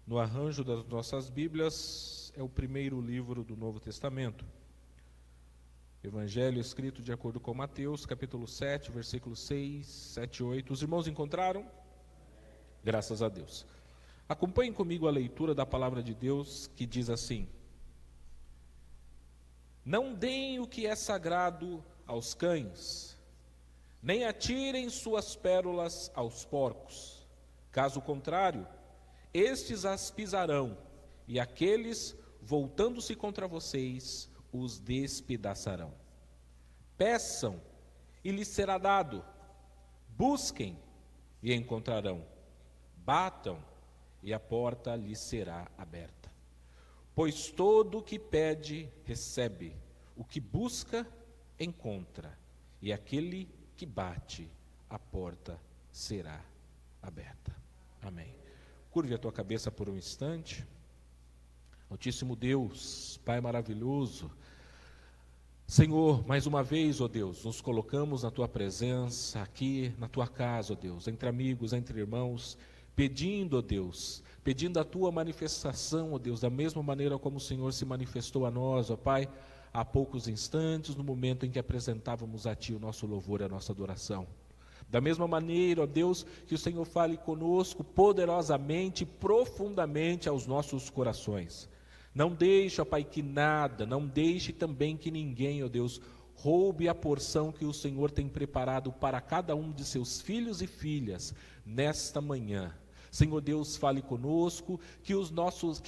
no arranjo das nossas Bíblias, é o primeiro livro do Novo Testamento. Evangelho escrito de acordo com Mateus, capítulo 7, versículos 6, 7 e 8. Os irmãos encontraram? Graças a Deus. Acompanhem comigo a leitura da palavra de Deus, que diz assim: Não deem o que é sagrado aos cães, nem atirem suas pérolas aos porcos. Caso contrário, estes as pisarão, e aqueles, voltando-se contra vocês, os despedaçarão. Peçam, e lhes será dado. Busquem, e encontrarão. Batam, e a porta lhes será aberta. Pois todo o que pede, recebe. O que busca, encontra. E aquele que bate, a porta será aberta. Amém. Curve a tua cabeça por um instante. Altíssimo Deus, Pai maravilhoso, Senhor, mais uma vez, ó Deus, nos colocamos na Tua presença, aqui na Tua casa, ó Deus, entre amigos, entre irmãos, pedindo, ó Deus, pedindo a Tua manifestação, ó Deus, da mesma maneira como o Senhor se manifestou a nós, ó Pai, há poucos instantes, no momento em que apresentávamos a Ti o nosso louvor e a nossa adoração. Da mesma maneira, ó Deus, que o Senhor fale conosco poderosamente, profundamente aos nossos corações. Não deixe, ó Pai, que nada, não deixe também que ninguém, ó Deus, roube a porção que o Senhor tem preparado para cada um de seus filhos e filhas nesta manhã. Senhor Deus, fale conosco, que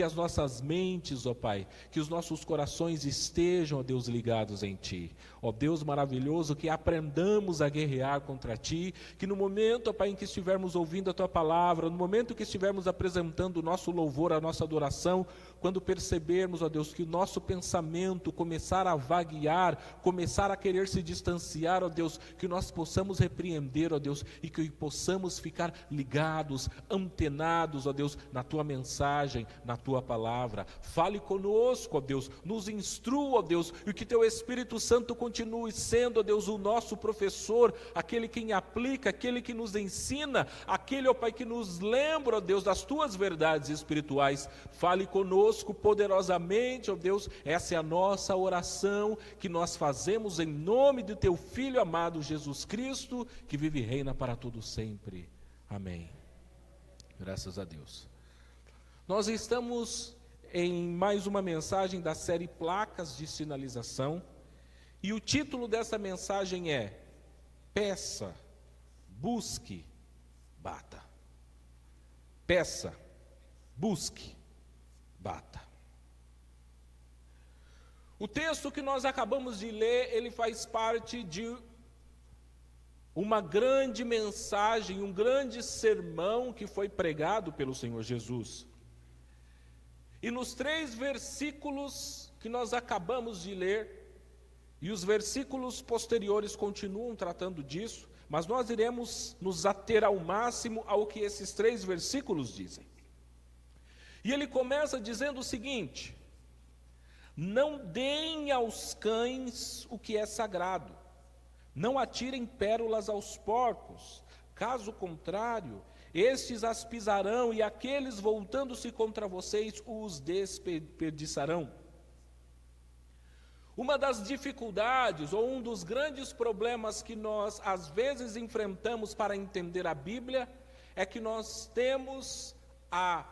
as nossas mentes, ó Pai, que os nossos corações estejam, ó Deus, ligados em Ti. Ó Deus maravilhoso, que aprendamos a guerrear contra Ti, que no momento, ó Pai, em que estivermos ouvindo a Tua palavra, no momento que estivermos apresentando o nosso louvor, a nossa adoração, quando percebermos, ó Deus, que o nosso pensamento começar a vaguear, começar a querer se distanciar, ó Deus, que nós possamos repreender, ó Deus, e que possamos ficar ligados, antenados, ó Deus, na Tua mensagem, na Tua palavra. Fale conosco, ó Deus, nos instrua, ó Deus, e que Teu Espírito Santo continue sendo, ó Deus, o nosso professor, aquele que aplica, aquele que nos ensina, aquele, ó Pai, que nos lembra, ó Deus, das Tuas verdades espirituais. Fale conosco poderosamente, ó Deus, essa é a nossa oração que nós fazemos em nome de Teu Filho amado Jesus Cristo, que vive e reina para todo sempre. Amém. Graças a Deus. Nós estamos em mais uma mensagem da série Placas de Sinalização, e o título dessa mensagem é: Peça, busque, bata. Peça, busque, bata. O texto que nós acabamos de ler, ele faz parte de uma grande mensagem, um grande sermão que foi pregado pelo Senhor Jesus. E nos 3 versículos que nós acabamos de ler, e os versículos posteriores continuam tratando disso, mas nós iremos nos ater ao máximo ao que esses 3 versículos dizem. E ele começa dizendo o seguinte: não deem aos cães o que é sagrado, não atirem pérolas aos porcos, caso contrário, estes as pisarão, e aqueles, voltando-se contra vocês, os desperdiçarão. Uma das dificuldades, ou um dos grandes problemas que nós às vezes enfrentamos para entender a Bíblia, é que nós temos a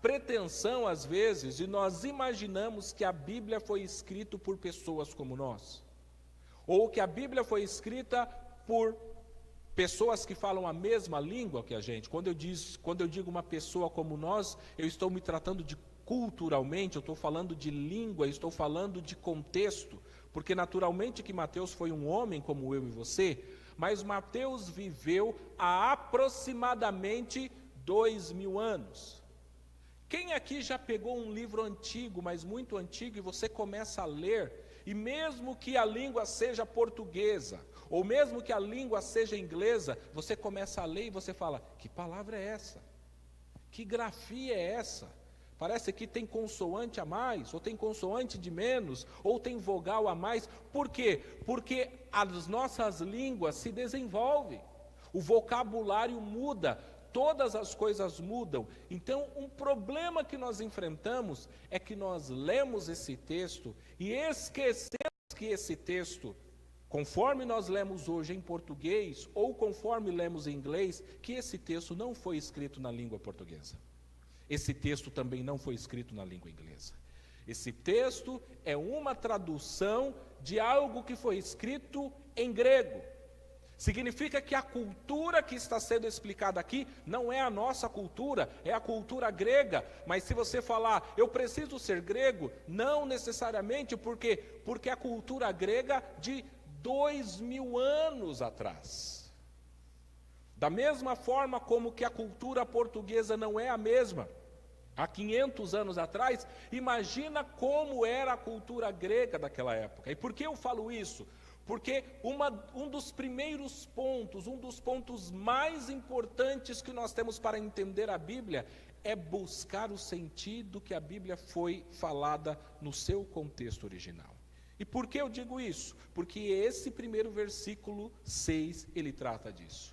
pretensão, às vezes, e nós imaginamos que a Bíblia foi escrita por pessoas como nós, ou que a Bíblia foi escrita por pessoas que falam a mesma língua que a gente. Quando eu digo uma pessoa como nós, eu estou me tratando de culturalmente, eu estou falando de língua, estou falando de contexto, porque naturalmente que Mateus foi um homem como eu e você, mas Mateus viveu há aproximadamente 2000 anos. Quem aqui já pegou um livro antigo, mas muito antigo, e você começa a ler, e mesmo que a língua seja portuguesa, ou mesmo que a língua seja inglesa, você começa a ler e você fala: que palavra é essa? Que grafia é essa? Parece que tem consoante a mais, ou tem consoante de menos, ou tem vogal a mais. Por quê? Porque as nossas línguas se desenvolvem, o vocabulário muda. todas as coisas mudam. Então, um problema que nós enfrentamos é que nós lemos esse texto e esquecemos que esse texto, conforme nós lemos hoje em português, ou conforme lemos em inglês, que esse texto não foi escrito na língua portuguesa. Esse texto também não foi escrito na língua inglesa. Esse texto é uma tradução de algo que foi escrito em grego. Significa que a cultura que está sendo explicada aqui não é a nossa cultura, é a cultura grega. Mas se você falar, eu preciso ser grego, não necessariamente, porque a cultura grega de 2000 anos atrás. Da mesma forma como que a cultura portuguesa não é a mesma, há 500 anos atrás, imagina como era a cultura grega daquela época. E por que eu falo isso? Porque um dos primeiros pontos, um dos pontos mais importantes que nós temos para entender a Bíblia é buscar o sentido que a Bíblia foi falada no seu contexto original. E por que eu digo isso? Porque esse primeiro versículo 6, ele trata disso.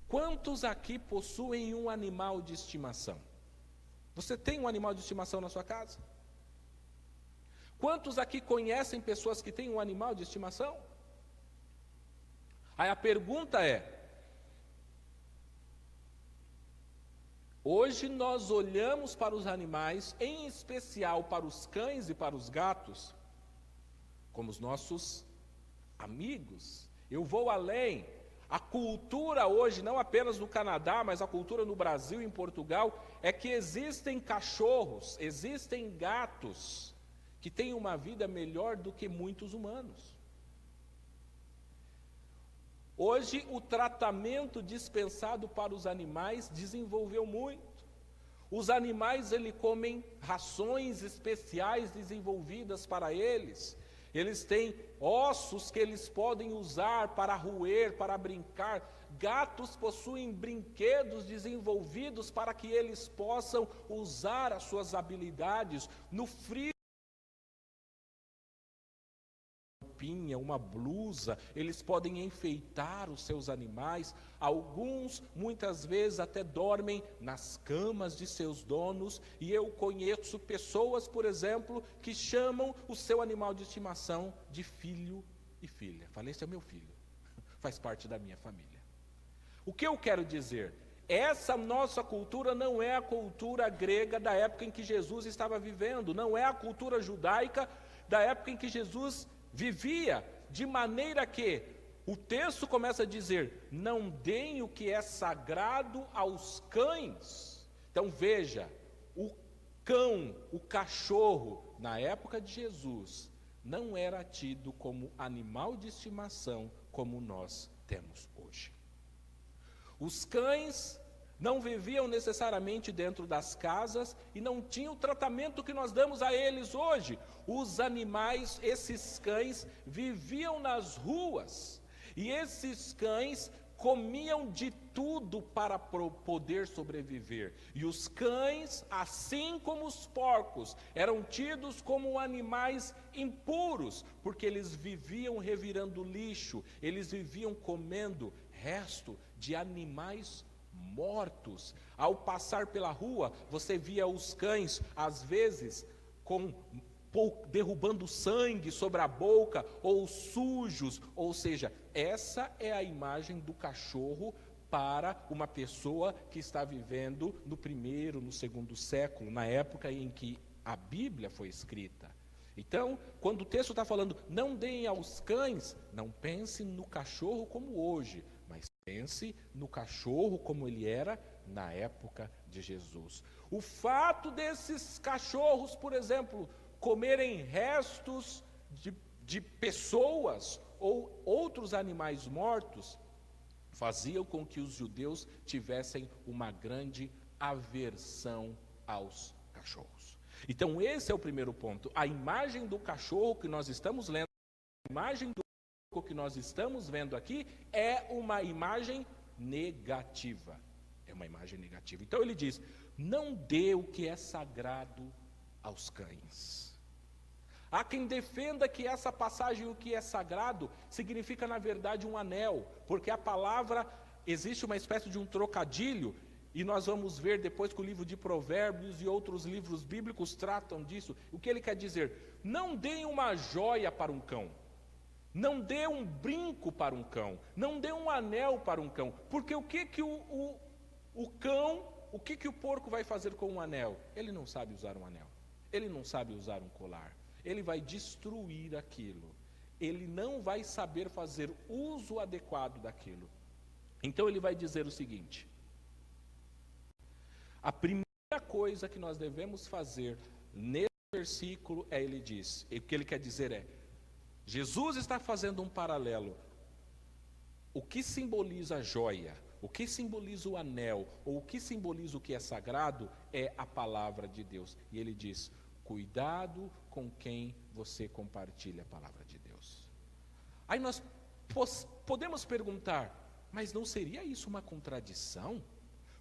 Quantos aqui possuem um animal de estimação? Você tem um animal de estimação na sua casa? Quantos aqui conhecem pessoas que têm um animal de estimação? Aí a pergunta é, hoje nós olhamos para os animais, em especial para os cães e para os gatos, como os nossos amigos. Eu vou além. A cultura hoje, não apenas no Canadá, mas a cultura no Brasil e em Portugal, é que existem cachorros, existem gatos, que têm uma vida melhor do que muitos humanos. Hoje, o tratamento dispensado para os animais desenvolveu muito. Os animais, eles comem rações especiais desenvolvidas para eles. Eles têm ossos que eles podem usar para roer, para brincar. Gatos possuem brinquedos desenvolvidos para que eles possam usar as suas habilidades. No frio, uma blusa, eles podem enfeitar os seus animais. Alguns, muitas vezes, até dormem nas camas de seus donos. E eu conheço pessoas, por exemplo, que chamam o seu animal de estimação de filho e filha. Falei, esse é meu filho, faz parte da minha família. O que eu quero dizer? Essa nossa cultura não é a cultura grega da época em que Jesus estava vivendo, não é a cultura judaica da época em que Jesus vivia, de maneira que o texto começa a dizer, não deem o que é sagrado aos cães. Então veja, o cão, o cachorro, na época de Jesus, não era tido como animal de estimação como nós temos hoje. Os cães não viviam necessariamente dentro das casas e não tinham o tratamento que nós damos a eles hoje. Os animais, esses cães, viviam nas ruas e esses cães comiam de tudo para poder sobreviver. E os cães, assim como os porcos, eram tidos como animais impuros, porque eles viviam revirando lixo, eles viviam comendo resto de animais mortos. Ao passar pela rua, você via os cães, às vezes, derrubando sangue sobre a boca, ou sujos, ou seja, essa é a imagem do cachorro para uma pessoa que está vivendo no primeiro, no segundo século, na época em que a Bíblia foi escrita. Então, quando o texto está falando, não deem aos cães, não pense no cachorro como hoje, mas pense no cachorro como ele era na época de Jesus. O fato desses cachorros, por exemplo, comerem restos de pessoas ou outros animais mortos, faziam com que os judeus tivessem uma grande aversão aos cachorros. Então esse é o primeiro ponto. A imagem do cachorro que nós estamos lendo, a imagem do que nós estamos vendo aqui é uma imagem negativa. É uma imagem negativa. Então ele diz, não dê o que é sagrado aos cães. Há quem defenda que essa passagem, o que é sagrado, significa na verdade um anel, porque a palavra existe uma espécie de um trocadilho, e nós vamos ver depois que o livro de Provérbios e outros livros bíblicos tratam disso. O que ele quer dizer? Não dê uma joia para um cão, não dê um brinco para um cão, não dê um anel para um cão, porque o que o porco vai fazer com um anel? Ele não sabe usar um anel, ele não sabe usar um colar, ele vai destruir aquilo, ele não vai saber fazer uso adequado daquilo. Então ele vai dizer o seguinte: a primeira coisa que nós devemos fazer nesse versículo ele diz, e o que ele quer dizer é, Jesus está fazendo um paralelo. O que simboliza a joia, o que simboliza o anel, ou o que simboliza o que é sagrado, é a palavra de Deus. E ele diz, cuidado com quem você compartilha a palavra de Deus. Aí nós podemos perguntar, mas não seria isso uma contradição?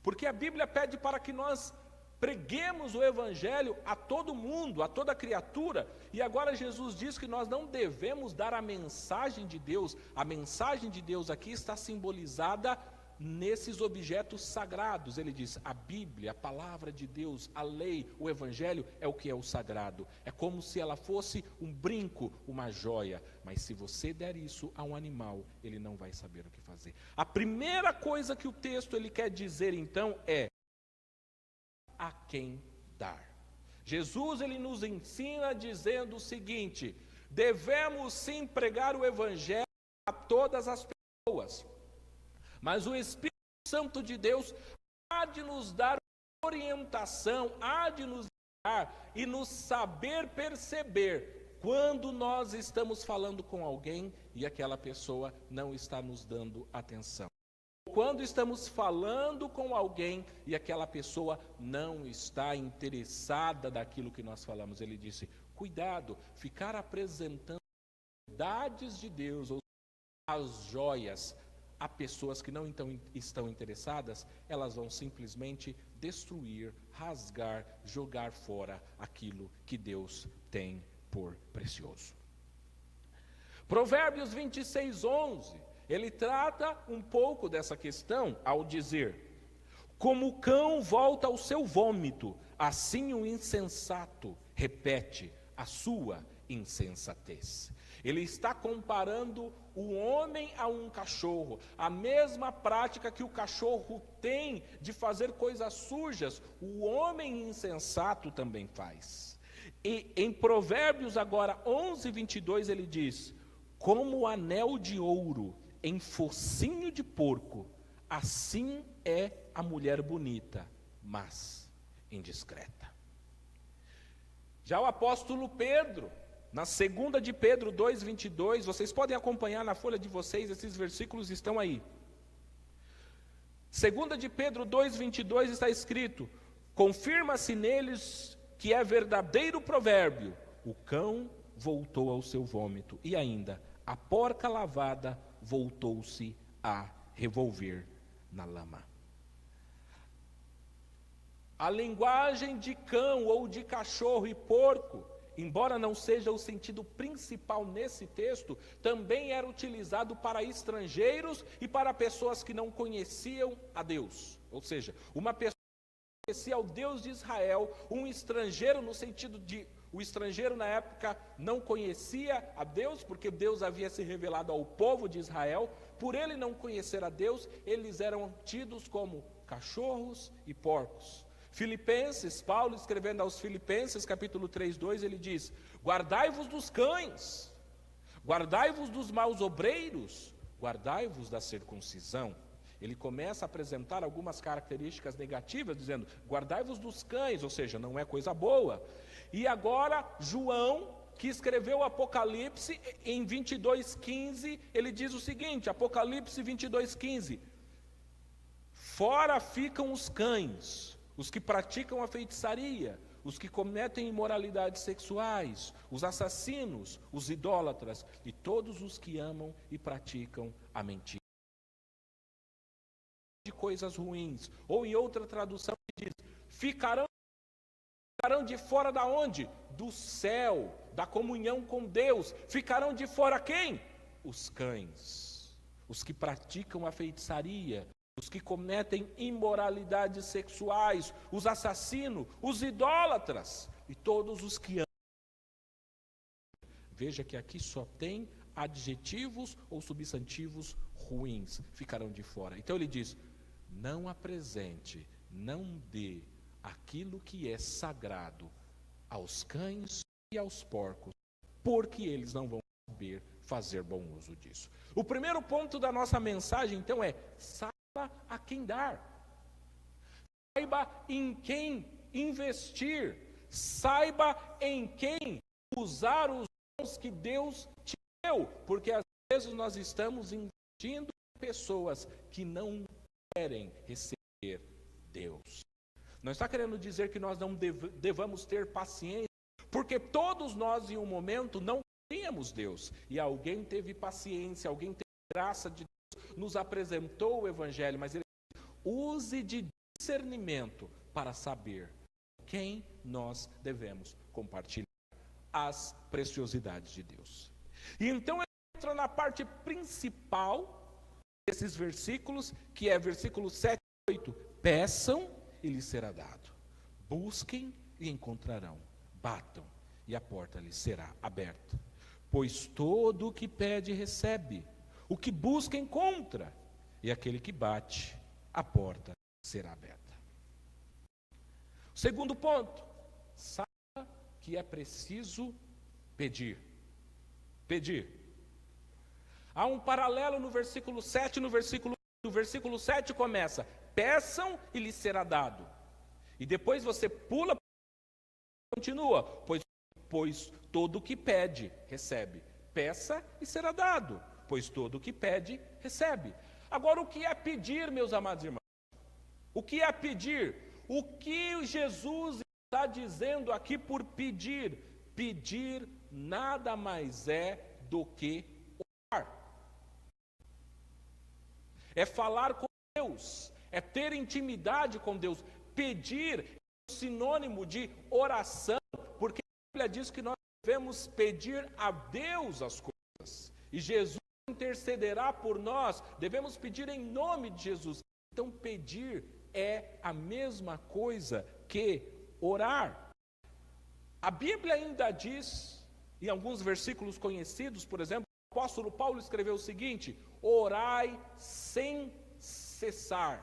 Porque a Bíblia pede para que nós preguemos o Evangelho a todo mundo, a toda criatura, e agora Jesus diz que nós não devemos dar a mensagem de Deus. A mensagem de Deus aqui está simbolizada nesses objetos sagrados. Ele diz, a Bíblia, a palavra de Deus, a lei, o Evangelho é o que é o sagrado. É como se ela fosse um brinco, uma joia, mas se você der isso a um animal, ele não vai saber o que fazer. A primeira coisa que o texto ele quer dizer então é a quem dar. Jesus ele nos ensina dizendo o seguinte: devemos sim pregar o Evangelho a todas as pessoas, mas o Espírito Santo de Deus há de nos dar orientação, há de nos dar e nos saber perceber quando nós estamos falando com alguém e aquela pessoa não está nos dando atenção. Quando estamos falando com alguém e aquela pessoa não está interessada naquilo que nós falamos. Ele disse, cuidado, ficar apresentando verdades de Deus, ou as joias, a pessoas que não estão interessadas, elas vão simplesmente destruir, rasgar, jogar fora aquilo que Deus tem por precioso. Provérbios 26:11, ele trata um pouco dessa questão ao dizer, como o cão volta ao seu vômito, assim o insensato repete a sua insensatez. Ele está comparando o homem a um cachorro. A mesma prática que o cachorro tem de fazer coisas sujas, o homem insensato também faz. E em Provérbios agora 11:22 ele diz, como o anel de ouro em focinho de porco, assim é a mulher bonita, mas indiscreta. Já o apóstolo Pedro, na 2 de Pedro 2:22, vocês podem acompanhar na folha de vocês, esses versículos estão aí. 2 de Pedro 2:22 está escrito, confirma-se neles que é verdadeiro provérbio, o cão voltou ao seu vômito, e ainda, a porca lavada voltou-se a revolver na lama. A linguagem de cão ou de cachorro e porco, embora não seja o sentido principal nesse texto, também era utilizado para estrangeiros e para pessoas que não conheciam a Deus. Ou seja, uma pessoa que conhecia o Deus de Israel, um estrangeiro no sentido de o estrangeiro na época não conhecia a Deus, porque Deus havia se revelado ao povo de Israel. Por ele não conhecer a Deus, eles eram tidos como cachorros e porcos. Filipenses, Paulo escrevendo aos Filipenses, capítulo 3:2, ele diz, guardai-vos dos cães, guardai-vos dos maus obreiros, guardai-vos da circuncisão. Ele começa a apresentar algumas características negativas, dizendo, guardai-vos dos cães, ou seja, não é coisa boa. E agora, João, que escreveu o Apocalipse, em 22:15, ele diz o seguinte, Apocalipse 22:15, fora ficam os cães, os que praticam a feitiçaria, os que cometem imoralidades sexuais, os assassinos, os idólatras e todos os que amam e praticam a mentira. De coisas ruins, ou em outra tradução diz, ficarão de fora da onde? Do céu, da comunhão com Deus. Ficarão de fora quem? Os cães, os que praticam a feitiçaria, os que cometem imoralidades sexuais, os assassinos, os idólatras e todos os que amam. Veja que aqui só tem adjetivos ou substantivos ruins, ficarão de fora. Então ele diz: não apresente, não dê aquilo que é sagrado aos cães e aos porcos, porque eles não vão saber fazer bom uso disso. O primeiro ponto da nossa mensagem, então, é: saiba a quem dar, saiba em quem investir, saiba em quem usar os dons que Deus te deu, porque às vezes nós estamos investindo em pessoas que não querem receber Deus. Não está querendo dizer que nós não devamos ter paciência, porque todos nós em um momento não tínhamos Deus, e alguém teve paciência, alguém teve graça de Deus, nos apresentou o Evangelho, mas ele use de discernimento para saber quem nós devemos compartilhar as preciosidades de Deus. E então ele entra na parte principal desses versículos, que é versículo 7 e 8. Peçam e lhes será dado, busquem e encontrarão, batam e a porta lhes será aberta. Pois todo o que pede recebe, o que busca encontra, e aquele que bate, a porta será aberta. Segundo ponto, saiba que é preciso pedir. Pedir. Há um paralelo no versículo 7, no versículo 7 começa: peçam e lhes será dado. E depois você pula, continua, pois todo o que pede, recebe. Peça e será dado, pois todo o que pede, recebe. Agora, o que é pedir, meus amados irmãos? O que é pedir? O que Jesus está dizendo aqui por pedir? Pedir nada mais é do que orar. É falar com Deus, é ter intimidade com Deus. Pedir é um sinônimo de oração, porque a Bíblia diz que nós devemos pedir a Deus as coisas, e Jesus intercederá por nós. Devemos pedir em nome de Jesus. Então pedir é a mesma coisa que orar. A Bíblia ainda diz, em alguns versículos conhecidos, por exemplo, o apóstolo Paulo escreveu o seguinte: orai sem cessar.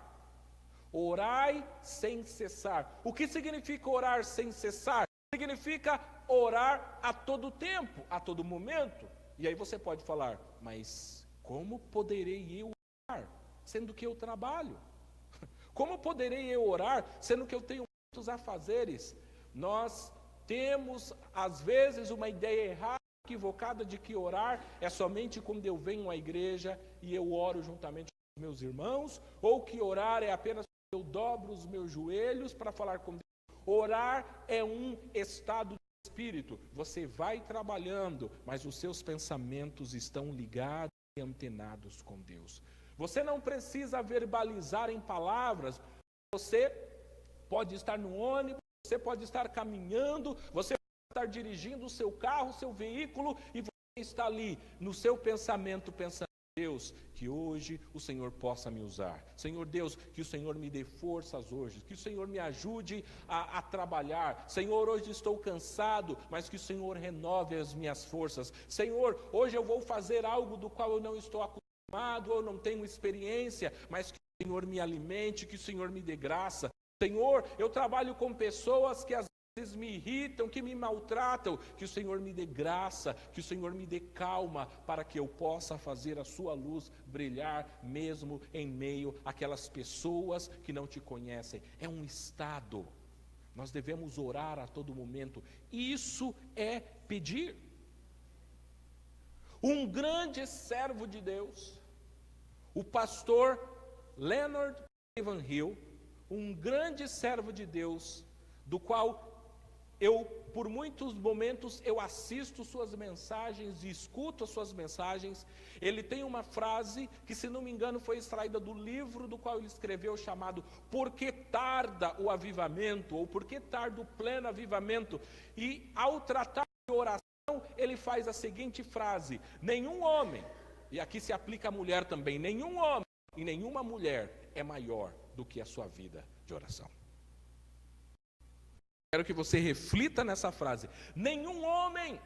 Orai sem cessar. O que significa orar sem cessar? Significa orar a todo tempo, a todo momento. E aí você pode falar: mas como poderei eu orar, sendo que eu trabalho? Como poderei eu orar, sendo que eu tenho muitos afazeres? Nós temos, às vezes, uma ideia errada, equivocada, de que orar é somente quando eu venho à igreja e eu oro juntamente com meus irmãos, ou que orar é apenas quando eu dobro os meus joelhos para falar com Deus. Orar é um estado de espírito. Você vai trabalhando, mas os seus pensamentos estão ligados e antenados com Deus. Você não precisa verbalizar em palavras. Você pode estar no ônibus, você pode estar caminhando, você pode estar dirigindo o seu carro, o seu veículo, e você está ali no seu pensamento, pensando: Deus, que hoje o Senhor possa me usar. Senhor Deus, que o Senhor me dê forças hoje, que o Senhor me ajude a trabalhar. Senhor, hoje estou cansado, mas que o Senhor renove as minhas forças. Senhor, hoje eu vou fazer algo do qual eu não estou acostumado, ou não tenho experiência, mas que o Senhor me alimente, que o Senhor me dê graça. Senhor, eu trabalho com pessoas que às vezes me irritam, que me maltratam, que o Senhor me dê graça, que o Senhor me dê calma, para que eu possa fazer a sua luz brilhar, mesmo em meio àquelas pessoas que não te conhecem. É um estado. Nós devemos orar a todo momento. Isso é pedir. Um grande servo de Deus, o pastor Leonard Ravenhill, um grande servo de Deus, do qual por muitos momentos eu assisto suas mensagens e escuto as suas mensagens. Ele tem uma frase que, se não me engano, foi extraída do livro do qual ele escreveu, chamado Por que tarda o avivamento? Ou Por que tarda o pleno avivamento? E ao tratar de oração, ele faz a seguinte frase: nenhum homem, e aqui se aplica a mulher também, nenhum homem e nenhuma mulher é maior do que a sua vida de oração. Quero que você reflita nessa frase. Nenhum homem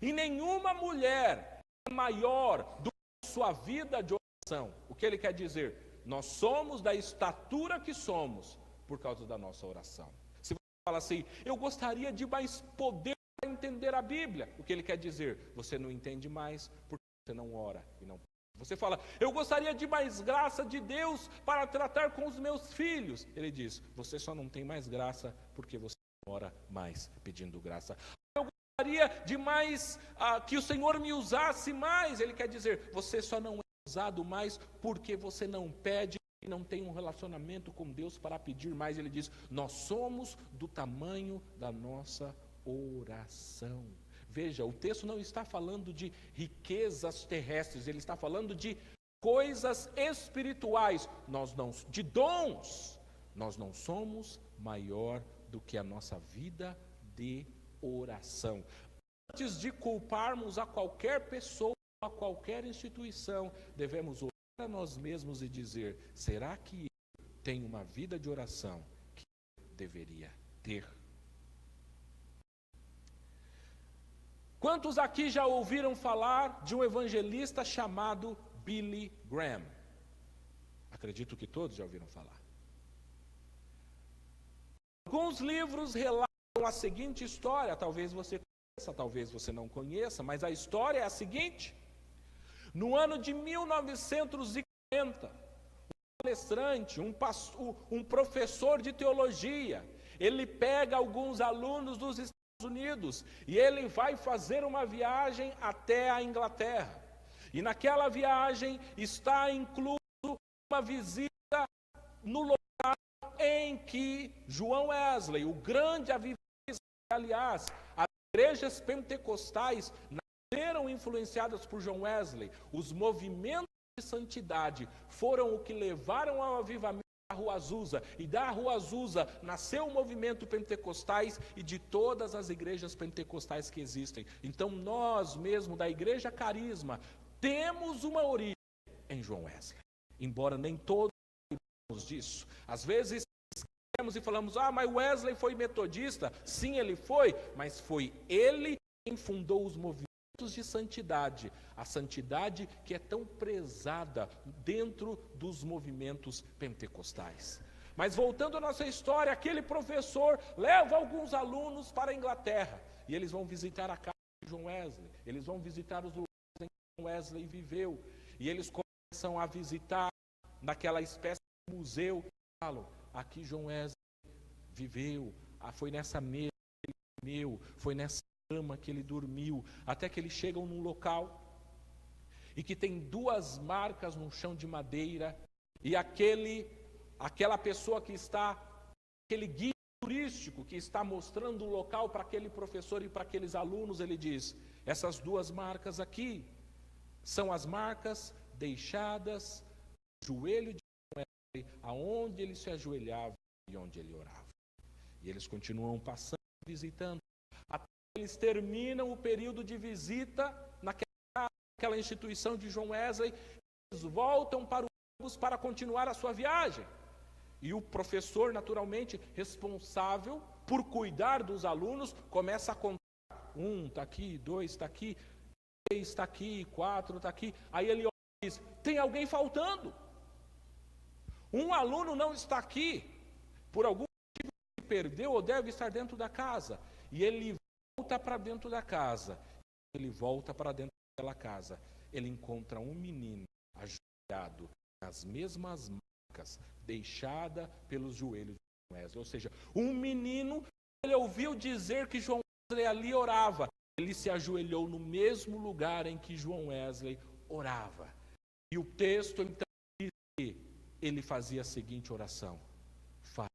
e nenhuma mulher é maior do que a sua vida de oração. O que ele quer dizer? Nós somos da estatura que somos por causa da nossa oração. Se você fala assim, eu gostaria de mais poder para entender a Bíblia, o que ele quer dizer? Você não entende mais porque você não ora e não. Você fala, eu gostaria de mais graça de Deus para tratar com os meus filhos. Ele diz, você só não tem mais graça porque você não ora mais pedindo graça. Eu gostaria de mais, que o Senhor me usasse mais. Ele quer dizer, você só não é usado mais porque você não pede e não tem um relacionamento com Deus para pedir mais. Ele diz, nós somos do tamanho da nossa oração. Veja, o texto não está falando de riquezas terrestres, ele está falando de coisas espirituais, de dons. Nós não somos maior do que a nossa vida de oração. Antes de culparmos a qualquer pessoa, a qualquer instituição, devemos olhar a nós mesmos e dizer, será que eu tenho uma vida de oração que eu deveria ter? Quantos aqui já ouviram falar de um evangelista chamado Billy Graham? Acredito que todos já ouviram falar. Alguns livros relatam a seguinte história, talvez você conheça, talvez você não conheça, mas a história é a seguinte. No ano de 1940, um palestrante, um professor de teologia, ele pega alguns alunos dos Estados Unidos e ele vai fazer uma viagem até a Inglaterra. E naquela viagem está incluso uma visita no local em que João Wesley, o grande avivamento, aliás, as igrejas pentecostais nasceram influenciadas por João Wesley. Os movimentos de santidade foram o que levaram ao avivamento da Rua Azusa, e da Rua Azusa nasceu o movimento pentecostais e de todas as igrejas pentecostais que existem. Então nós mesmo da Igreja Carisma temos uma origem em João Wesley, embora nem todos saibamos disso. Às vezes esquecemos e falamos, mas Wesley foi metodista. Sim, ele foi, mas foi ele quem fundou os movimentos de santidade, a santidade que é tão prezada dentro dos movimentos pentecostais. Mas voltando à nossa história, aquele professor leva alguns alunos para a Inglaterra, e eles vão visitar a casa de João Wesley, eles vão visitar os lugares em que João Wesley viveu, e eles começam a visitar naquela espécie de museu, falam, aqui João Wesley viveu, foi nessa mesa que ele comeu, foi nessa cama que ele dormiu, até que eles chegam num local e que tem duas marcas no chão de madeira, e aquela pessoa que está, aquele guia turístico que está mostrando o local para aquele professor e para aqueles alunos, ele diz, essas duas marcas aqui são as marcas deixadas no joelho de João Wesley, aonde ele se ajoelhava e onde ele orava. E eles continuam passando, visitando, até que eles terminam o período de visita naquela instituição de João Wesley. Eles voltam para o ônibus para continuar a sua viagem. E o professor, naturalmente, responsável por cuidar dos alunos, começa a contar. 1 está aqui, 2 está aqui, 3 está aqui, 4 está aqui. Aí ele olha e diz, tem alguém faltando. Um aluno não está aqui, por algum motivo se perdeu ou deve estar dentro da casa. E ele volta para dentro da casa. Ele volta para dentro daquela casa. Ele encontra um menino ajoelhado nas mesmas marcas deixada pelos joelhos de João Wesley. Ou seja, um menino, ele ouviu dizer que João Wesley ali orava. Ele se ajoelhou no mesmo lugar em que João Wesley orava. E o texto então diz que ele fazia a seguinte oração: faça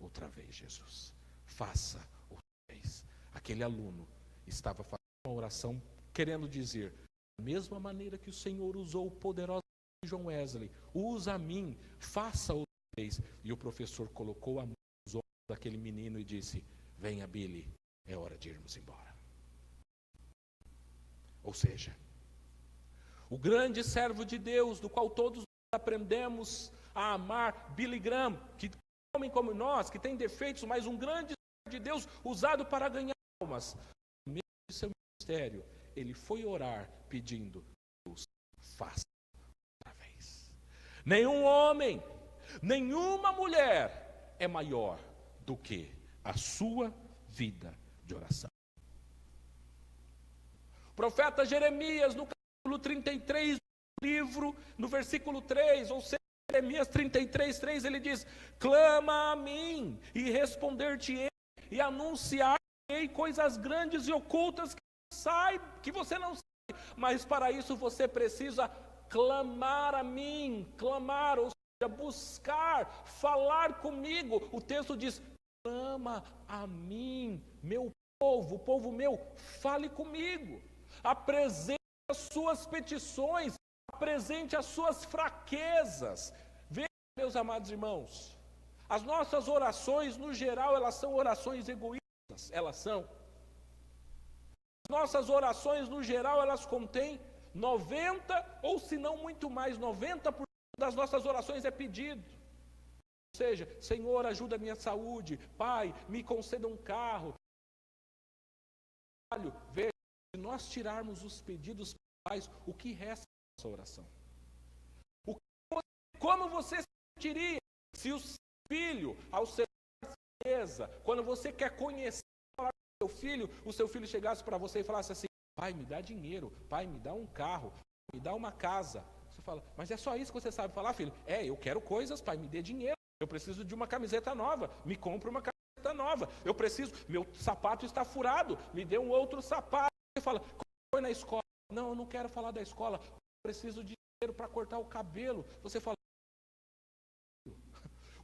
outra vez, Jesus. Faça outra vez. Aquele aluno estava fazendo uma oração querendo dizer, da mesma maneira que o Senhor usou poderosamente João Wesley, usa a mim, faça outra vez. E o professor colocou a mão nos ombros daquele menino e disse, venha Billy, é hora de irmos embora. Ou seja, o grande servo de Deus, do qual todos aprendemos a amar Billy Graham, que é um homem como nós, que tem defeitos, mas um grande de Deus usado para ganhar almas. No meio de seu ministério, ele foi orar pedindo: Deus, faça outra vez. Nenhum homem, nenhuma mulher é maior do que a sua vida de oração. O profeta Jeremias, no capítulo 33 do livro, no versículo 3, ou seja, Jeremias 33, 3, ele diz: clama a mim e responder-te-ei e anunciar-te-ei coisas grandes e ocultas que você não sabe, mas para isso você precisa clamar a mim, clamar, ou seja, buscar, falar comigo. O texto diz: clama a mim, meu povo meu, fale comigo, apresente as suas petições, apresente as suas fraquezas. Vejam, meus amados irmãos, as nossas orações, no geral, elas são orações egoístas, elas são. As nossas orações, no geral, elas contêm 90, ou se não muito mais, 90% das nossas orações é pedido. Ou seja, Senhor, ajuda a minha saúde, Pai, me conceda um carro. Veja, se nós tirarmos os pedidos pais, o que resta da nossa oração? Como você se sentiria se o seu filho, ao ser certeza, quando você quer conhecer o seu filho chegasse para você e falasse assim: pai, me dá dinheiro, pai, me dá um carro, pai, me dá uma casa. Você fala: mas é só isso que você sabe falar, filho? Eu quero coisas, pai, me dê dinheiro. Eu preciso de uma camiseta nova, me compre uma camiseta nova. Eu preciso, meu sapato está furado, me dê um outro sapato. Você fala: como foi na escola? Não, eu não quero falar da escola. Eu preciso de dinheiro para cortar o cabelo. Você fala: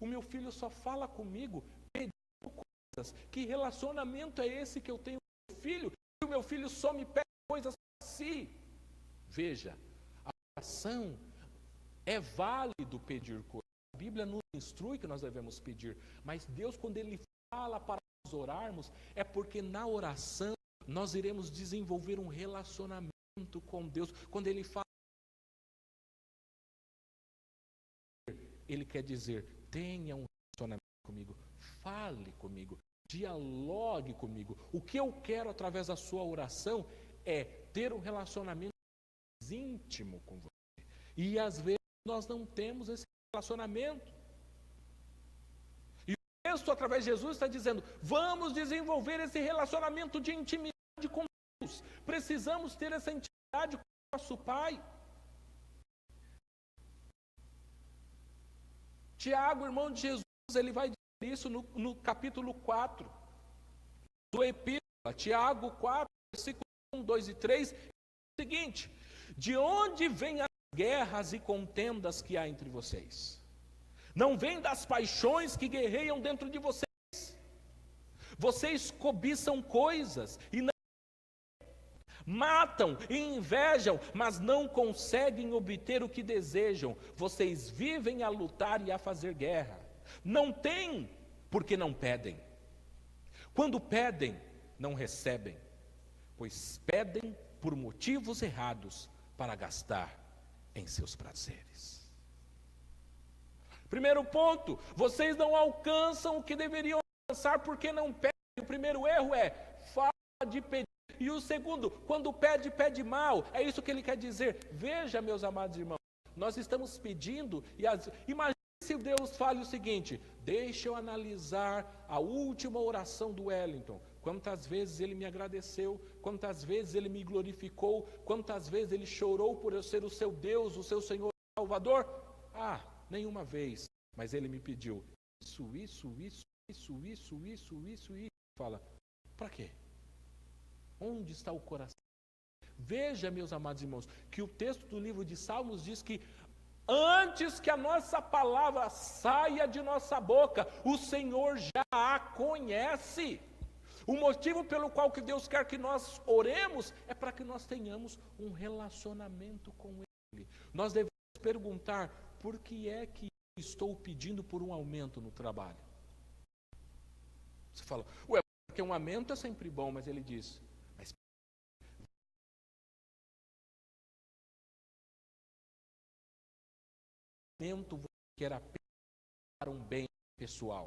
o meu filho só fala comigo pedindo coisas. Que relacionamento é esse que eu tenho com o meu filho? E o meu filho só me pede coisas para si. Veja, a oração é válido pedir coisas. A Bíblia nos instrui que nós devemos pedir, mas Deus, quando Ele fala para nós orarmos, é porque na oração nós iremos desenvolver um relacionamento com Deus. Quando Ele fala, Ele quer dizer: tenha um relacionamento comigo, fale comigo, dialogue comigo. O que eu quero através da sua oração é ter um relacionamento íntimo com você. E às vezes nós não temos esse relacionamento. E o texto, através de Jesus, está dizendo: vamos desenvolver esse relacionamento de intimidade com Deus. Precisamos ter essa intimidade com o nosso Pai. Tiago, irmão de Jesus, ele vai dizer isso no capítulo 4 do Epístola. Tiago 4, versículos 1, 2 e 3, é o seguinte: de onde vêm as guerras e contendas que há entre vocês? Não vêm das paixões que guerreiam dentro de vocês? Vocês cobiçam coisas e não matam e invejam, mas não conseguem obter o que desejam. Vocês vivem a lutar e a fazer guerra. Não têm, porque não pedem. Quando pedem, não recebem, pois pedem por motivos errados para gastar em seus prazeres. Primeiro ponto: vocês não alcançam o que deveriam alcançar porque não pedem. O primeiro erro é fala de pedir. E o segundo, quando pede, pede mal. É isso que ele quer dizer. Veja, meus amados irmãos, nós estamos pedindo, e imagine se Deus fale o seguinte: deixa eu analisar a última oração do Wellington. Quantas vezes ele me agradeceu, quantas vezes ele me glorificou, quantas vezes ele chorou por eu ser o seu Deus, o seu Senhor e Salvador? Nenhuma vez. Mas ele me pediu isso. Fala: para quê? Onde está o coração? Veja, meus amados irmãos, que o texto do livro de Salmos diz que antes que a nossa palavra saia de nossa boca, o Senhor já a conhece. O motivo pelo qual que Deus quer que nós oremos é para que nós tenhamos um relacionamento com Ele. Nós devemos perguntar: por que é que eu estou pedindo por um aumento no trabalho? Você fala: porque um aumento é sempre bom, mas ele diz: mas que era para um bem pessoal.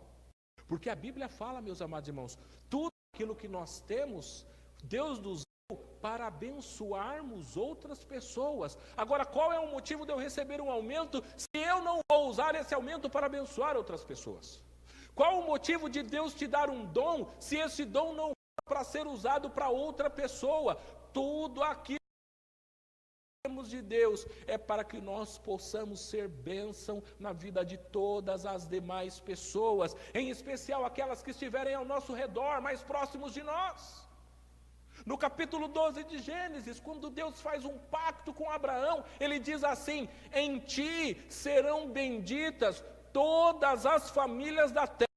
Porque a Bíblia fala, meus amados irmãos, tudo aquilo que nós temos, Deus nos deu para abençoarmos outras pessoas. Agora, qual é o motivo de eu receber um aumento se eu não vou usar esse aumento para abençoar outras pessoas? Qual o motivo de Deus te dar um dom se esse dom não é para ser usado para outra pessoa? Tudo aquilo que temos de Deus é para que nós possamos ser bênção na vida de todas as demais pessoas, em especial aquelas que estiverem ao nosso redor, mais próximos de nós. No capítulo 12 de Gênesis, quando Deus faz um pacto com Abraão, ele diz assim: em ti serão benditas todas as famílias da terra.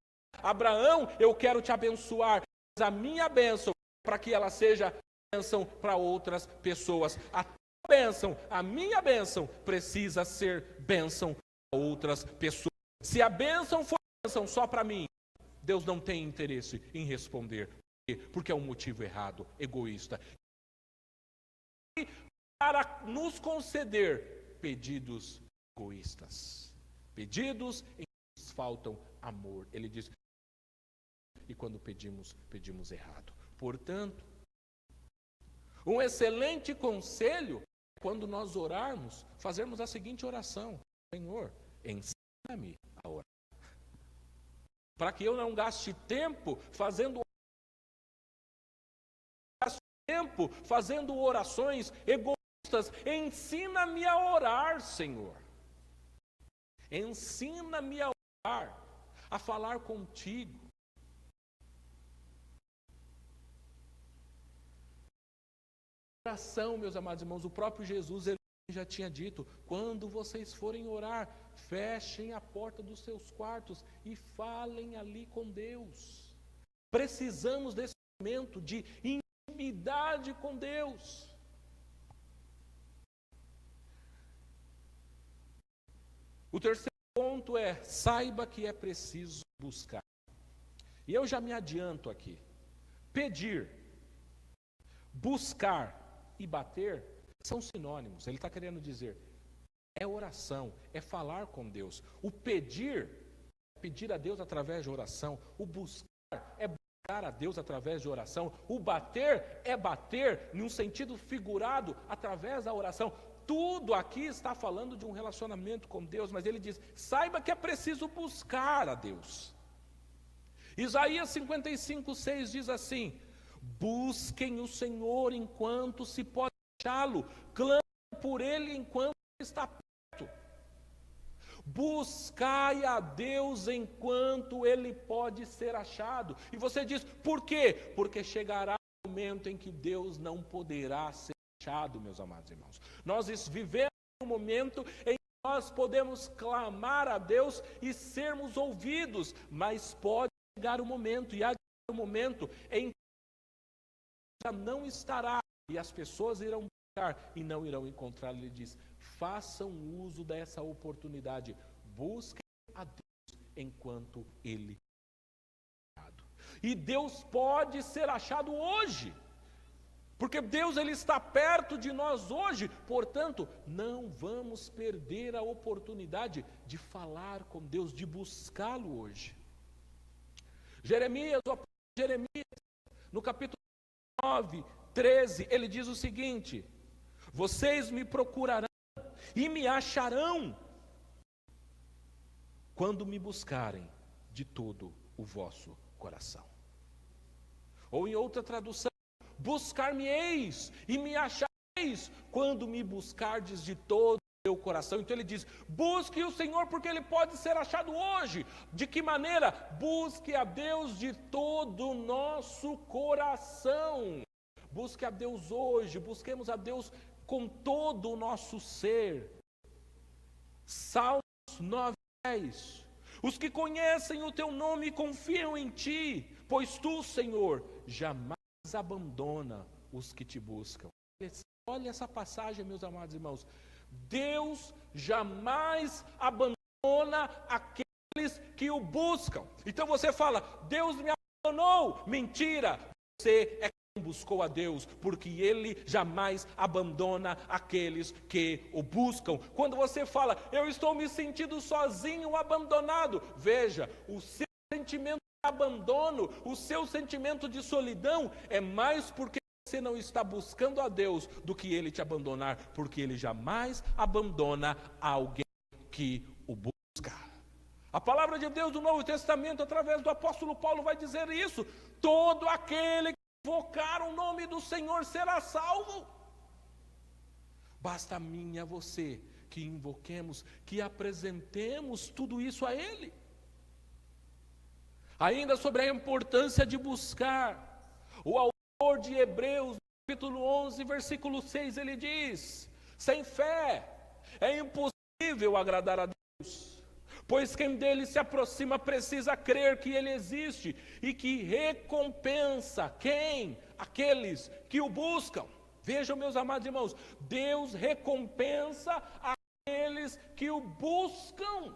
Abraão, eu quero te abençoar, mas a minha bênção, para que ela seja bênção para outras pessoas. A minha bênção precisa ser bênção para outras pessoas. Se a bênção for bênção só para mim, Deus não tem interesse em responder. Porque é um motivo errado, egoísta. E para nos conceder pedidos egoístas, pedidos em que nos faltam amor. Ele diz, e quando pedimos, pedimos errado. Portanto, um excelente conselho, quando nós orarmos, fazermos a seguinte oração: Senhor, ensina-me a orar. Para que eu não gaste tempo fazendo orações egoístas, ensina-me a orar, Senhor. Ensina-me a orar, a falar contigo. Oração, meus amados irmãos, o próprio Jesus ele já tinha dito: quando vocês forem orar, fechem a porta dos seus quartos e falem ali com Deus. Precisamos desse momento de intimidade com Deus. O terceiro ponto é: saiba que é preciso buscar. E eu já me adianto aqui: pedir, buscar e bater são sinônimos. Ele está querendo dizer, é oração, é falar com Deus. O pedir é pedir a Deus através de oração. O buscar é buscar a Deus através de oração. O bater é bater, num sentido figurado, através da oração. Tudo aqui está falando de um relacionamento com Deus, mas ele diz, saiba que é preciso buscar a Deus. Isaías 55:6 diz assim: busquem o Senhor enquanto se pode achá-lo, clamem por Ele enquanto está perto. Buscai a Deus enquanto Ele pode ser achado. E você diz, por quê? Porque chegará o momento em que Deus não poderá ser achado, meus amados irmãos. Nós vivemos um momento em que nós podemos clamar a Deus e sermos ouvidos, mas pode chegar o momento, e há um momento em que não estará, e as pessoas irão buscar e não irão encontrar. Ele diz, façam uso dessa oportunidade, busquem a Deus enquanto Ele é achado. E Deus pode ser achado hoje, porque Deus ele está perto de nós hoje. Portanto, não vamos perder a oportunidade de falar com Deus, de buscá-lo hoje. Jeremias, no capítulo 9:13, ele diz o seguinte: vocês me procurarão e me acharão quando me buscarem de todo o vosso coração. Ou em outra tradução, buscar-me-eis e me achareis quando me buscardes de todo o meu coração. Então ele diz, busque o Senhor porque Ele pode ser achado hoje. De que maneira? Busque a Deus de todo o nosso coração. Busque a Deus hoje, busquemos a Deus com todo o nosso ser. Salmos 9:10. Os que conhecem o teu nome confiam em ti, pois tu, Senhor, jamais abandona os que te buscam. Olha essa passagem, meus amados irmãos. Deus jamais abandona aqueles que o buscam. Então você fala, Deus me abandonou. Mentira, você é buscou a Deus, porque Ele jamais abandona aqueles que o buscam. Quando você fala, eu estou me sentindo sozinho, abandonado, veja, o seu sentimento de abandono, o seu sentimento de solidão, é mais porque você não está buscando a Deus do que Ele te abandonar, porque Ele jamais abandona alguém que o busca. A palavra de Deus do Novo Testamento, através do apóstolo Paulo, vai dizer isso: todo aquele que invocar o nome do Senhor será salvo. Basta a mim e a você que invoquemos, que apresentemos tudo isso a Ele. Ainda sobre a importância de buscar, o autor de Hebreus, capítulo 11, versículo 6, ele diz: sem fé é impossível agradar a Deus, pois quem dele se aproxima precisa crer que ele existe e que recompensa quem? Aqueles que o buscam. Vejam, meus amados irmãos, Deus recompensa aqueles que o buscam.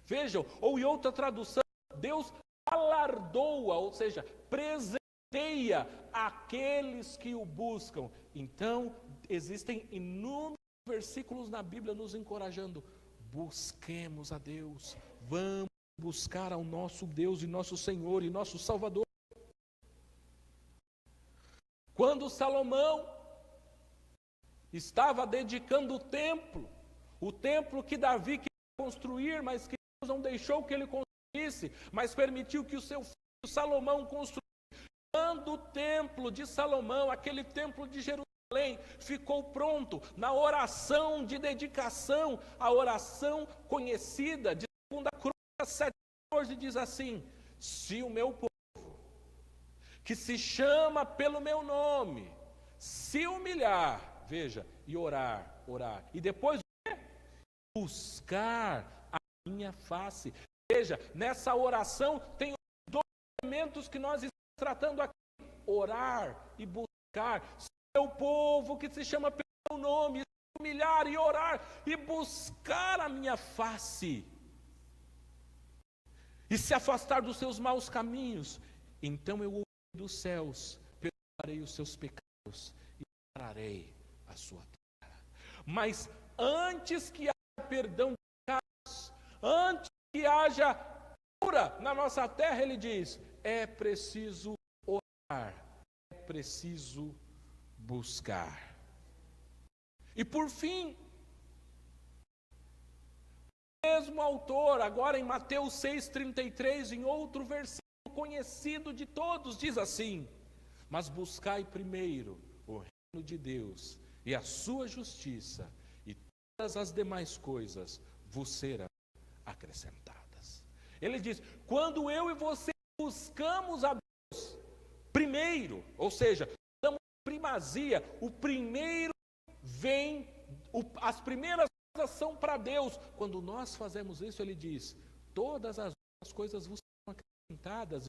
Vejam, ou em outra tradução, Deus alardoa, ou seja, presenteia aqueles que o buscam. Então, existem inúmeros versículos na Bíblia nos encorajando: busquemos a Deus, vamos buscar ao nosso Deus e nosso Senhor e nosso Salvador. Quando Salomão estava dedicando o templo que Davi queria construir, mas que Deus não deixou que ele construísse, mas permitiu que o seu filho Salomão construísse. Quando o templo de Salomão, aquele templo de Jerusalém, ficou pronto, na oração de dedicação, a oração conhecida de 2 Crônicas 7:14 diz assim: se o meu povo, que se chama pelo meu nome, se humilhar, veja, e orar, e depois buscar a minha face. Veja, nessa oração tem dois elementos que nós estamos tratando aqui: orar e buscar. Se o meu povo, que se chama pelo meu nome, se humilhar e orar e buscar a minha face, e se afastar dos seus maus caminhos, então eu ouvirei dos céus, perdoarei os seus pecados e sararei a sua terra. Mas antes que haja perdão de pecados, antes que haja cura na nossa terra, ele diz: é preciso orar, é preciso buscar. E por fim, o mesmo autor, agora em Mateus 6,33, em outro versículo conhecido de todos, diz assim: mas buscai primeiro o reino de Deus e a sua justiça, e todas as demais coisas vos serão acrescentadas. Ele diz: quando eu e você buscamos a Deus primeiro, ou seja, damos primazia, o primeiro vem, as primeiras coisas são para Deus. Quando nós fazemos isso, ele diz: todas as coisas vos serão acrescentadas.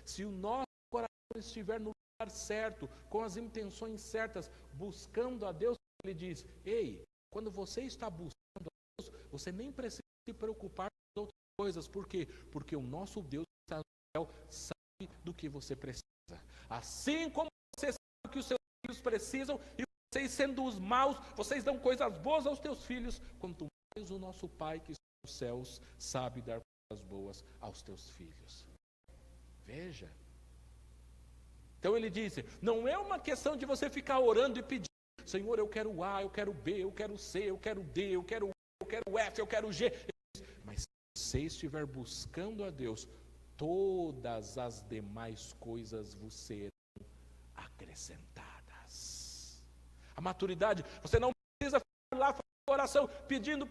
Se o nosso coração estiver no lugar certo, com as intenções certas, buscando a Deus, ele diz: ei, quando você está buscando a Deus, você nem precisa se preocupar com outras coisas. Por quê? Porque o nosso Deus que está no céu sabe do que você precisa. Assim como você sabe do que os seus filhos precisam, e vocês sendo os maus, vocês dão coisas boas aos teus filhos, quanto mais o nosso Pai que está nos céus sabe dar coisas boas aos teus filhos. Veja. Então ele disse: não é uma questão de você ficar orando e pedindo: Senhor, eu quero A, eu quero B, eu quero C, eu quero D, eu quero F, eu quero G. Mas se você estiver buscando a Deus, todas as demais coisas vos serão acrescentadas. A maturidade, você não precisa ficar lá fazendo oração, pedindo.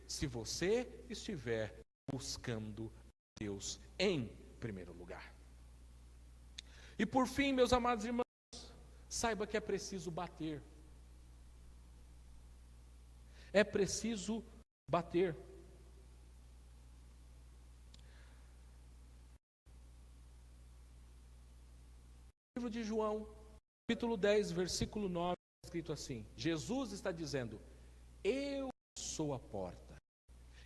Se você estiver buscando Deus em primeiro lugar. E por fim, meus amados irmãos, saiba que é preciso bater. É preciso bater. No livro de João, capítulo 10, versículo 9, está escrito assim: Jesus está dizendo: eu sou a porta.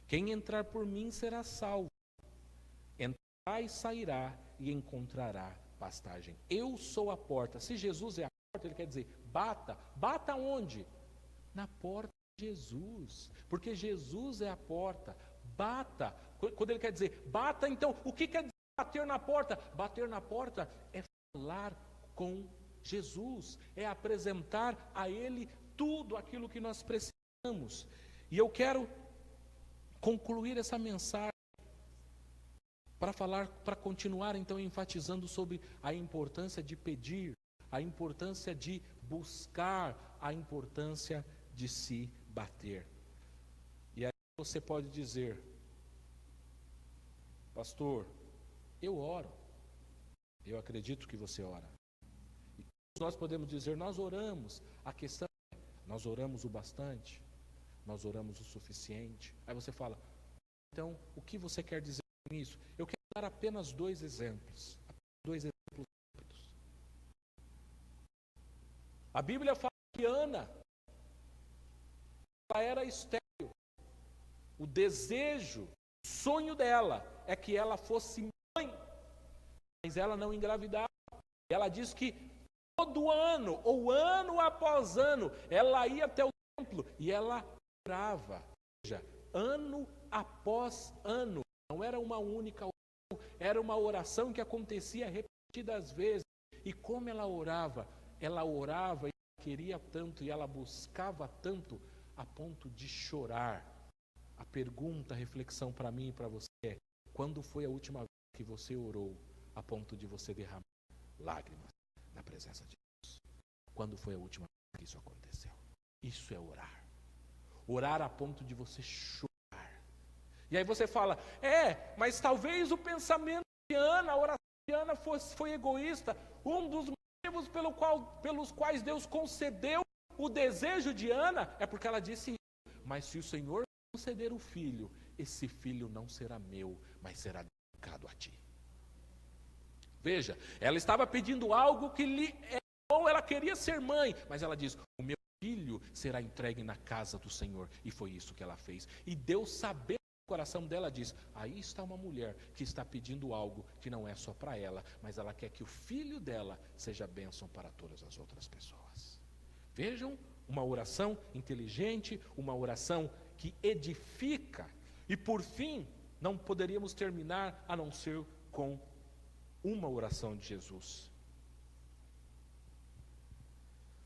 Quem entrar por mim será salvo. Entrará e sairá e encontrará pastagem. Eu sou a porta. Se Jesus é a porta, ele quer dizer, bata. Bata onde? Na porta de Jesus. Porque Jesus é a porta. Bata. Quando ele quer dizer, bata, então, o que quer dizer bater na porta? Bater na porta é falar com Jesus. É apresentar a Ele tudo aquilo que nós precisamos. E eu quero concluir essa mensagem para continuar então enfatizando sobre a importância de pedir, a importância de buscar, a importância de se bater. E aí você pode dizer, pastor, eu oro. Eu acredito que você ora. E nós podemos dizer, nós oramos. A questão é, nós oramos o bastante? Nós oramos o suficiente? Aí você fala, então, o que você quer dizer com isso? Eu quero dar apenas 2 exemplos. Dois exemplos rápidos. A Bíblia fala que Ana, ela era estéril. O desejo, o sonho dela é que ela fosse mãe, mas ela não engravidava. Ela diz que todo ano, ou ano após ano, ela ia até o templo e ela orava. Ou seja, ano após ano, não era uma única oração, era uma oração que acontecia repetidas vezes. E como ela orava e queria tanto, e ela buscava tanto, a ponto de chorar. A pergunta, a reflexão para mim e para você é, quando foi a última vez que você orou a ponto de você derramar lágrimas na presença de Deus? Quando foi a última vez que isso aconteceu? Isso é orar. Orar a ponto de você chorar. E aí você fala, mas talvez o pensamento de Ana, a oração de Ana foi egoísta. Um dos motivos pelos quais Deus concedeu o desejo de Ana é porque ela disse, mas se o Senhor conceder o filho, esse filho não será meu, mas será dedicado a ti. Veja, ela estava pedindo algo que lhe é bom, ela queria ser mãe, mas ela diz, o meu filho será entregue na casa do Senhor. E foi isso que ela fez. E Deus, sabendo o coração dela, diz, aí está uma mulher que está pedindo algo que não é só para ela, mas ela quer que o filho dela seja bênção para todas as outras pessoas. Vejam, uma oração inteligente, uma oração que edifica. E por fim, não poderíamos terminar a não ser com uma oração de Jesus.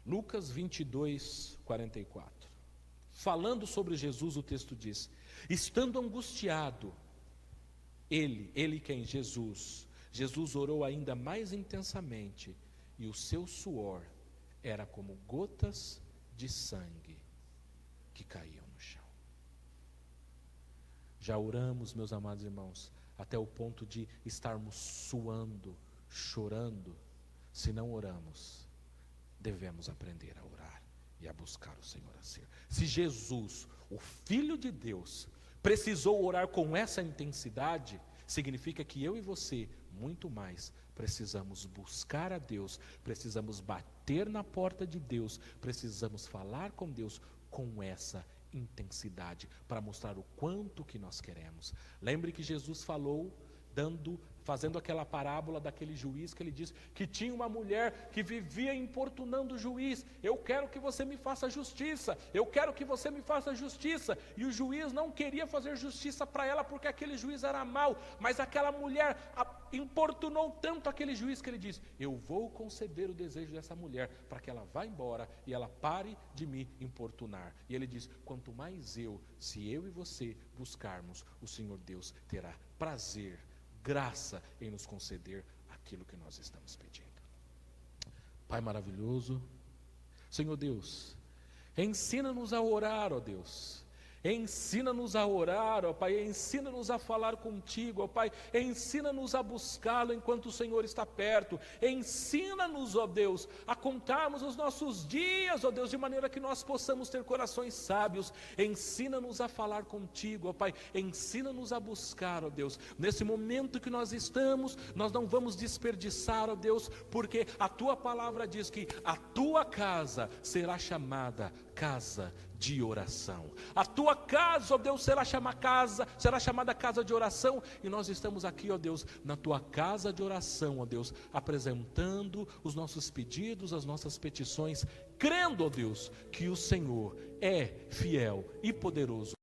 Lucas 22, 44. Falando sobre Jesus, o texto diz, estando angustiado, ele quem? Jesus orou ainda mais intensamente, e o seu suor era como gotas de sangue que caíam no chão. Já oramos, meus amados irmãos, até o ponto de estarmos suando, chorando. Se não oramos, devemos aprender a orar e a buscar o Senhor a ser. Se Jesus, o Filho de Deus, precisou orar com essa intensidade, significa que eu e você, muito mais, precisamos buscar a Deus, precisamos bater na porta de Deus, precisamos falar com Deus com essa intensidade, para mostrar o quanto que nós queremos. Lembre que Jesus falou, fazendo aquela parábola daquele juiz, que ele diz que tinha uma mulher que vivia importunando o juiz, eu quero que você me faça justiça, eu quero que você me faça justiça, e o juiz não queria fazer justiça para ela, porque aquele juiz era mau, mas aquela mulher importunou tanto aquele juiz, que ele diz, eu vou conceder o desejo dessa mulher, para que ela vá embora, e ela pare de me importunar. E ele diz, quanto mais se eu e você buscarmos, o Senhor Deus terá prazer, graça em nos conceder aquilo que nós estamos pedindo. Pai maravilhoso, Senhor Deus, ensina-nos a orar, ó Deus. Ensina-nos a orar, ó Pai, ensina-nos a falar contigo, ó Pai, ensina-nos a buscá-lo enquanto o Senhor está perto, ensina-nos, ó Deus, a contarmos os nossos dias, ó Deus, de maneira que nós possamos ter corações sábios, ensina-nos a falar contigo, ó Pai, ensina-nos a buscar, ó Deus, nesse momento que nós estamos, nós não vamos desperdiçar, ó Deus, porque a Tua palavra diz que a Tua casa será chamada casa de oração. A tua casa, ó Deus, será chamada casa de oração, e nós estamos aqui, ó Deus, na tua casa de oração, ó Deus, apresentando os nossos pedidos, as nossas petições, crendo, ó Deus, que o Senhor é fiel e poderoso